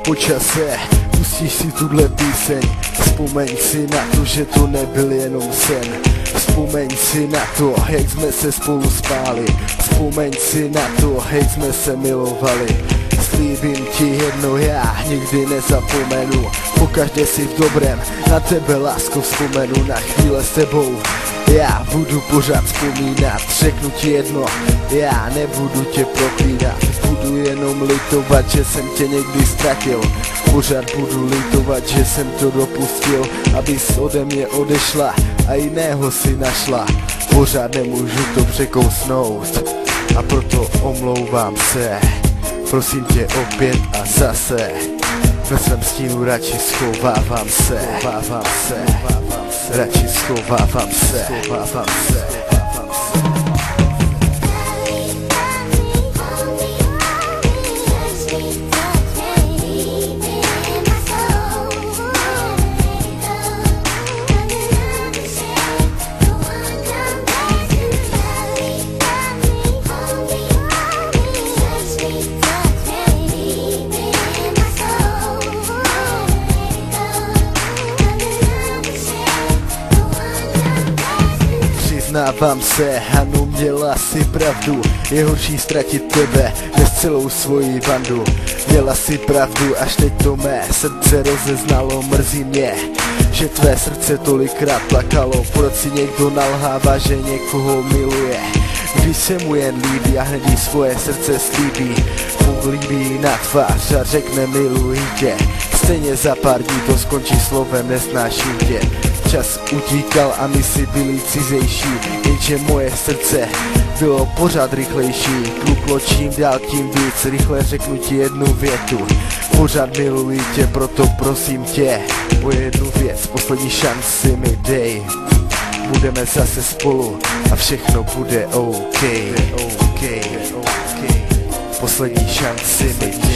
po čase, pustíš si tuhle píseň. Vzpomeň si na to, že to nebyl jenom sen. Vzpomeň si na to, jak jsme se spolu spáli. Vzpomeň si na to, jak jsme se milovali. Slíbím ti jedno, já nikdy nezapomenu. Pokaždé si v dobrém, na tebe lásko vzpomenu. Na chvíle s tebou já budu pořád vzpomínat. Řeknu ti jedno, já nebudu tě proklínat. Budu jenom litovat, že jsem tě někdy ztratil. Pořád budu litovat, že jsem to dopustil, abys ode mě odešla a jiného si našla. Pořád nemůžu to překousnout a proto omlouvám se. Prosím tě opět a zase. Ve svém stínu radši schovávám se. Radši schovávám se. Přiznávám se, ano, měla si pravdu. Je horší ztratit tebe, než celou svoji bandu. Měla si pravdu, až teď to mé srdce rozeznalo. Mrzí mě, že tvé srdce tolikrát plakalo. Proč si někdo nalhává, že někoho miluje, když se mu jen líbí a hned jí svoje srdce slíbí. Mu líbí na tvář a řekne miluji tě. Stejně za pár dní to skončí slovem nesnáším tě. Čas utíkal a my si byli cizejší, jenže moje srdce bylo pořád rychlejší. Kluklo čím dál tím víc, rychle řeknu ti jednu větu. Pořád miluji tě, proto prosím tě o jednu věc, poslední šanci mi dej. Budeme zase spolu a všechno bude OK. Poslední šanci mi dej.